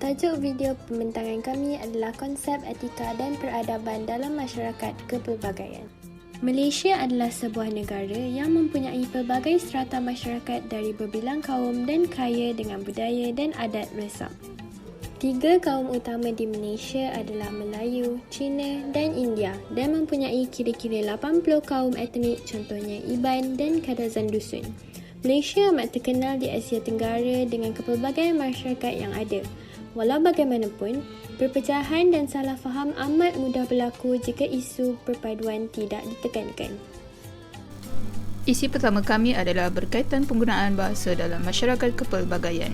Tajuk video pembentangan kami adalah konsep etika dan peradaban dalam masyarakat kepelbagaian. Malaysia adalah sebuah negara yang mempunyai pelbagai strata masyarakat dari berbilang kaum dan kaya dengan budaya dan adat resam. 3 kaum utama di Malaysia adalah Melayu, Cina dan India dan mempunyai kira-kira 80 kaum etnik contohnya Iban dan Kadazan Dusun. Malaysia amat terkenal di Asia Tenggara dengan kepelbagaian masyarakat yang ada. Walau bagaimanapun, perpecahan dan salah faham amat mudah berlaku jika isu perpaduan tidak ditekankan. Isi pertama kami adalah berkaitan penggunaan bahasa dalam masyarakat kepelbagaian.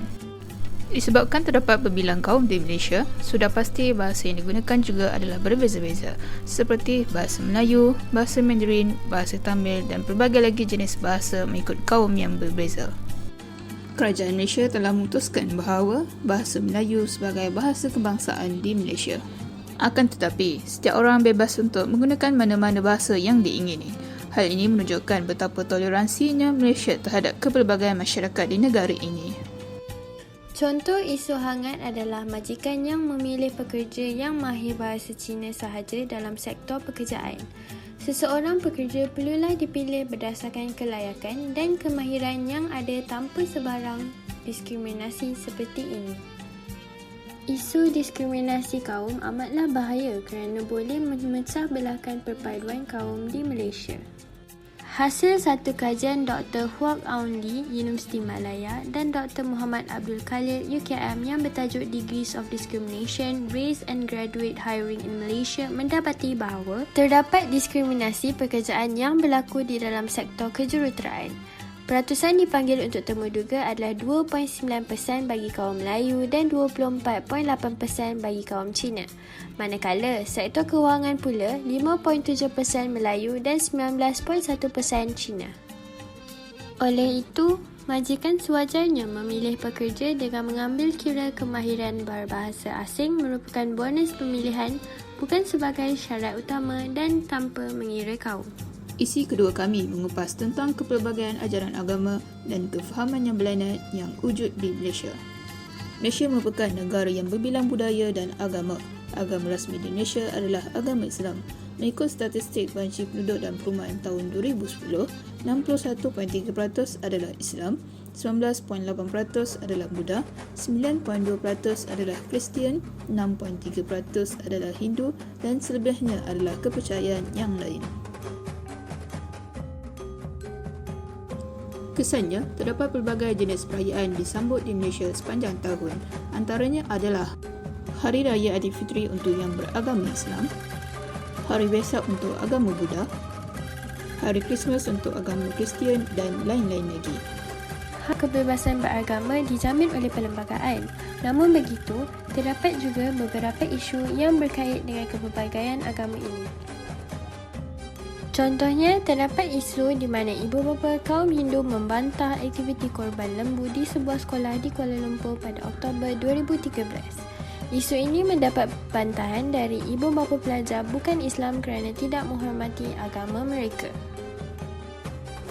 Disebabkan terdapat berbilang kaum di Malaysia, sudah pasti bahasa yang digunakan juga adalah berbeza-beza, seperti bahasa Melayu, bahasa Mandarin, bahasa Tamil dan pelbagai lagi jenis bahasa mengikut kaum yang berbeza. Kerajaan Malaysia telah memutuskan bahawa bahasa Melayu sebagai bahasa kebangsaan di Malaysia. Akan tetapi, setiap orang bebas untuk menggunakan mana-mana bahasa yang diingini. Hal ini menunjukkan betapa toleransinya Malaysia terhadap kepelbagaian masyarakat di negara ini. Contoh isu hangat adalah majikan yang memilih pekerja yang mahir bahasa Cina sahaja dalam sektor pekerjaan. Seseorang pekerja perlulah dipilih berdasarkan kelayakan dan kemahiran yang ada tanpa sebarang diskriminasi seperti ini. Isu diskriminasi kaum amatlah bahaya kerana boleh memecah belahkan perpaduan kaum di Malaysia. Hasil satu kajian Dr. Huak Aun Lee, Universiti Malaya dan Dr. Muhammad Abdul Khalid, UKM yang bertajuk Degrees of Discrimination, Race and Graduate Hiring in Malaysia mendapati bahawa terdapat diskriminasi pekerjaan yang berlaku di dalam sektor kejuruteraan. Peratusan dipanggil untuk temuduga adalah 2.9% bagi kaum Melayu dan 24.8% bagi kaum Cina. Manakala sektor kewangan pula 5.7% Melayu dan 19.1% Cina. Oleh itu, majikan sewajarnya memilih pekerja dengan mengambil kira kemahiran berbahasa asing merupakan bonus pemilihan bukan sebagai syarat utama dan tanpa mengira kaum. Isi kedua kami mengupas tentang kepelbagaian ajaran agama dan kefahaman yang berlainan yang wujud di Malaysia. Malaysia merupakan negara yang berbilang budaya dan agama. Agama rasmi di Malaysia adalah agama Islam. Mengikut statistik Banci Penduduk dan Perumahan tahun 2010, 61.3% adalah Islam, 19.8% adalah Buddha, 9.2% adalah Kristian, 6.3% adalah Hindu dan selebihnya adalah kepercayaan yang lain. Kesannya, terdapat pelbagai jenis perayaan disambut di Malaysia sepanjang tahun. Antaranya adalah Hari Raya Aidilfitri untuk yang beragama Islam, Hari Wesak untuk agama Buddha, Hari Krismas untuk agama Kristian dan lain-lain lagi. Hak kebebasan beragama dijamin oleh perlembagaan. Namun begitu, terdapat juga beberapa isu yang berkait dengan kepelbagaian agama ini. Contohnya, terdapat isu di mana ibu bapa kaum Hindu membantah aktiviti korban lembu di sebuah sekolah di Kuala Lumpur pada Oktober 2013. Isu ini mendapat bantahan dari ibu bapa pelajar bukan Islam kerana tidak menghormati agama mereka.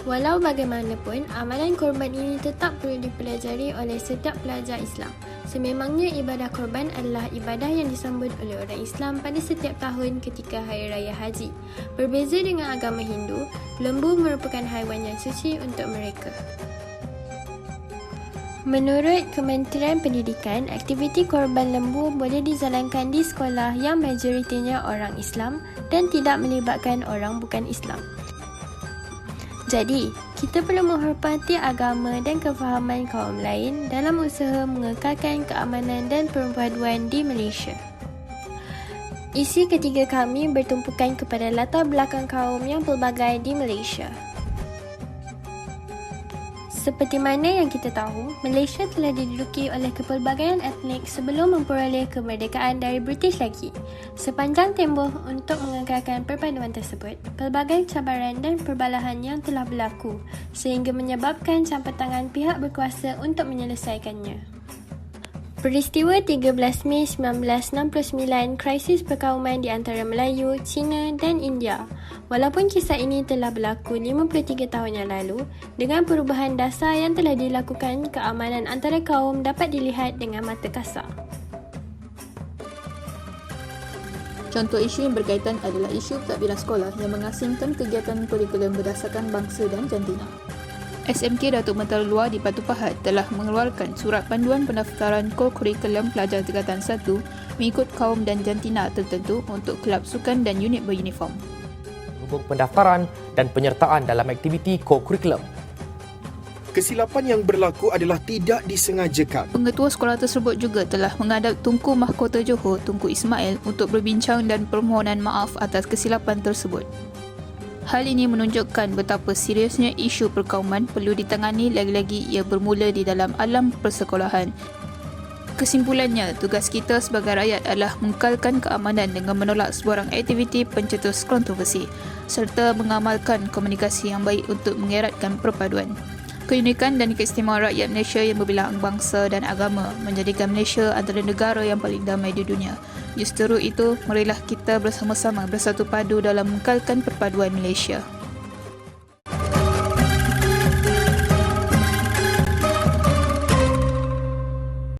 Walau bagaimanapun, amalan korban ini tetap perlu dipelajari oleh setiap pelajar Islam. Sememangnya ibadah korban adalah ibadah yang disambut oleh orang Islam pada setiap tahun ketika Hari Raya Haji. Berbeza dengan agama Hindu, lembu merupakan haiwan yang suci untuk mereka. Menurut Kementerian Pendidikan, aktiviti korban lembu boleh dijalankan di sekolah yang majoritinya orang Islam dan tidak melibatkan orang bukan Islam. Jadi, kita perlu menghormati agama dan kefahaman kaum lain dalam usaha mengekalkan keamanan dan perpaduan di Malaysia. Isi ketiga kami bertumpukan kepada latar belakang kaum yang pelbagai di Malaysia. Seperti mana yang kita tahu, Malaysia telah diduduki oleh kepelbagaian etnik sebelum memperoleh kemerdekaan dari British lagi. Sepanjang tempoh untuk mengekalkan perpaduan tersebut, pelbagai cabaran dan perbalahan yang telah berlaku sehingga menyebabkan campur tangan pihak berkuasa untuk menyelesaikannya. Peristiwa 13 Mei 1969, krisis perkauman di antara Melayu, Cina dan India. Walaupun kisah ini telah berlaku 53 tahun yang lalu, dengan perubahan dasar yang telah dilakukan, keamanan antara kaum dapat dilihat dengan mata kasar. Contoh isu yang berkaitan adalah isu pentadbiran sekolah yang mengasingkan kegiatan kurikulum berdasarkan bangsa dan jantina. SMK Datuk Menteri Luar di Batu Pahat telah mengeluarkan surat panduan pendaftaran kurikulum pelajar tingkatan 1 mengikut kaum dan jantina tertentu untuk kelab sukan dan unit beruniform. Hubung pendaftaran dan penyertaan dalam aktiviti kurikulum. Kesilapan yang berlaku adalah tidak disengajakan. Pengetua sekolah tersebut juga telah menghadap Tunku Mahkota Johor, Tunku Ismail untuk berbincang dan permohonan maaf atas kesilapan tersebut. Hal ini menunjukkan betapa seriusnya isu perkauman perlu ditangani lagi-lagi ia bermula di dalam alam persekolahan. Kesimpulannya, tugas kita sebagai rakyat adalah mengekalkan keamanan dengan menolak sebarang aktiviti pencetus kontroversi serta mengamalkan komunikasi yang baik untuk mengeratkan perpaduan. Keunikan dan keistimewaan rakyat Malaysia yang berbilang bangsa dan agama menjadikan Malaysia antara negara yang paling damai di dunia. Justru itu, marilah kita bersama-sama bersatu padu dalam mengekalkan perpaduan Malaysia.